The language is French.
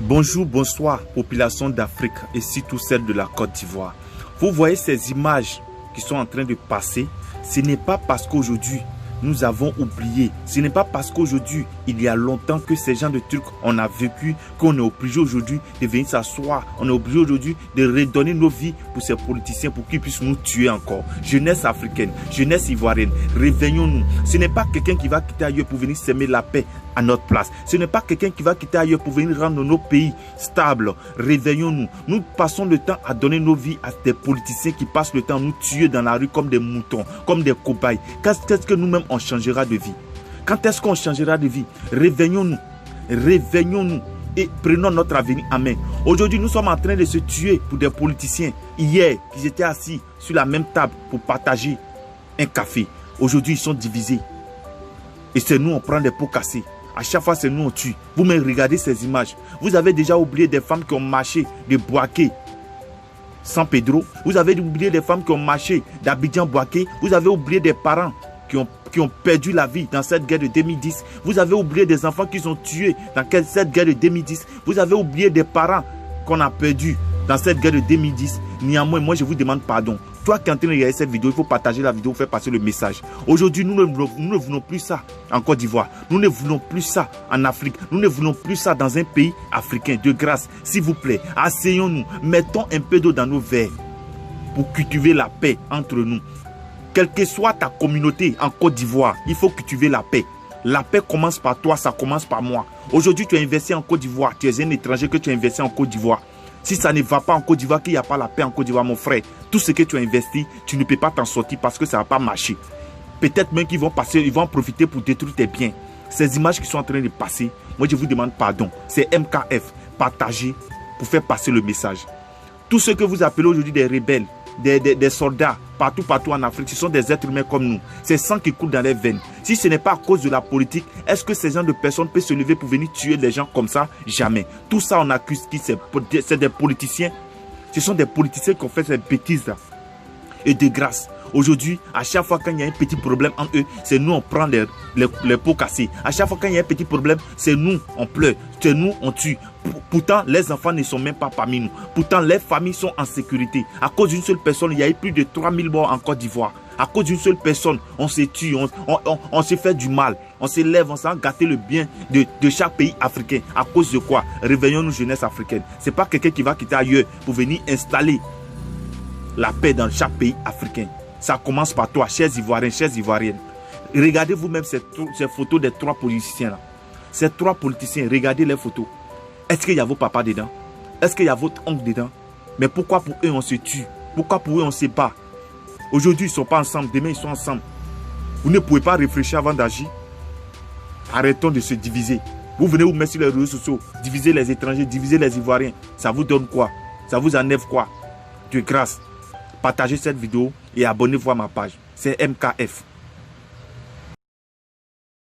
Bonjour, bonsoir, population d'Afrique et surtout celle de la Côte d'Ivoire. Vous voyez ces images qui sont en train de passer. Ce n'est pas parce qu'aujourd'hui nous avons oublié. Ce n'est pas parce qu'aujourd'hui, il y a longtemps que ces gens de trucs, on a vécu, qu'on est obligé aujourd'hui de venir s'asseoir. On est obligé aujourd'hui de redonner nos vies pour ces politiciens, pour qu'ils puissent nous tuer encore. Jeunesse africaine, jeunesse ivoirienne, réveillons-nous. Ce n'est pas quelqu'un qui va quitter ailleurs pour venir semer la paix à notre place. Ce n'est pas quelqu'un qui va quitter ailleurs pour venir rendre nos pays stables. Réveillons-nous. Nous passons le temps à donner nos vies à des politiciens qui passent le temps à nous tuer dans la rue comme des moutons, comme des cobayes. Qu'est-ce que nous-mêmes on changera de vie? Quand est-ce qu'on changera de vie? Réveillons-nous. Réveillons-nous et prenons notre avenir en main. Aujourd'hui, nous sommes en train de se tuer pour des politiciens. Hier, ils étaient assis sur la même table pour partager un café. Aujourd'hui, ils sont divisés. Et c'est nous, on prend des pots cassés. À chaque fois, c'est nous, on tue. Vous me regardez ces images. Vous avez déjà oublié des femmes qui ont marché de Boaké, San Pedro. Vous avez oublié des femmes qui ont marché d'Abidjan Boaké. Vous avez oublié des parents qui ont perdu la vie dans cette guerre de 2010. Vous avez oublié des enfants qui sont tués dans cette guerre de 2010. Vous avez oublié des parents qu'on a perdus dans cette guerre de 2010. Néanmoins, moi, je vous demande pardon. Toi qui es en train de regarder cette vidéo, il faut partager la vidéo, faire passer le message. Aujourd'hui, nous ne voulons plus ça en Côte d'Ivoire. Nous ne voulons plus ça en Afrique. Nous ne voulons plus ça dans un pays africain. De grâce, s'il vous plaît, asseyons-nous. Mettons un peu d'eau dans nos verres pour cultiver la paix entre nous. Quelle que soit ta communauté en Côte d'Ivoire, il faut cultiver la paix. La paix commence par toi, ça commence par moi. Aujourd'hui, tu as investi en Côte d'Ivoire. Tu es un étranger que tu as investi en Côte d'Ivoire. Si ça ne va pas en Côte d'Ivoire, qu'il n'y a pas la paix en Côte d'Ivoire, mon frère, tout ce que tu as investi, tu ne peux pas t'en sortir parce que ça ne va pas marcher. Peut-être même qu'ils vont passer, ils vont en profiter pour détruire tes biens. Ces images qui sont en train de passer, moi je vous demande pardon. C'est MKF, partagez pour faire passer le message. Tous ceux que vous appelez aujourd'hui des rebelles, des soldats, partout en Afrique, ce sont des êtres humains comme nous. C'est sang qui coule dans les veines. Si ce n'est pas à cause de la politique, est-ce que ces gens de personnes peuvent se lever pour venir tuer des gens comme ça? Jamais. Tout ça, on accuse qui? C'est des politiciens. Ce sont des politiciens qui ont fait ces bêtises-là. Et de grâce, aujourd'hui, à chaque fois qu'il y a un petit problème entre eux, c'est nous, on prend les pots cassés. À chaque fois qu'il y a un petit problème, c'est nous, on pleure. C'est nous, on tue. Pourtant, les enfants ne sont même pas parmi nous. Pourtant, les familles sont en sécurité. À cause d'une seule personne, il y a eu plus de 3000 morts en Côte d'Ivoire. À cause d'une seule personne, on se tue, on se fait du mal. On se lève, on s'en gâter le bien de chaque pays africain. À cause de quoi? Réveillons-nous, jeunesse africaine. Ce n'est pas quelqu'un qui va quitter ailleurs pour venir installer la paix dans chaque pays africain. Ça commence par toi, chers Ivoiriens, chères Ivoiriennes. Regardez vous-même ces photos des trois politiciens là. Ces trois politiciens, regardez les photos. Est-ce qu'il y a vos papas dedans? Est-ce qu'il y a votre oncle dedans? Mais pourquoi pour eux on se tue? Pourquoi pour eux on se bat? Aujourd'hui ils ne sont pas ensemble, demain ils sont ensemble. Vous ne pouvez pas réfléchir avant d'agir. Arrêtons de se diviser. Vous venez vous mettre sur les réseaux sociaux, diviser les étrangers, diviser les Ivoiriens. Ça vous donne quoi? Ça vous enlève quoi? De grâce, partagez cette vidéo et abonnez-vous à ma page. C'est MKF.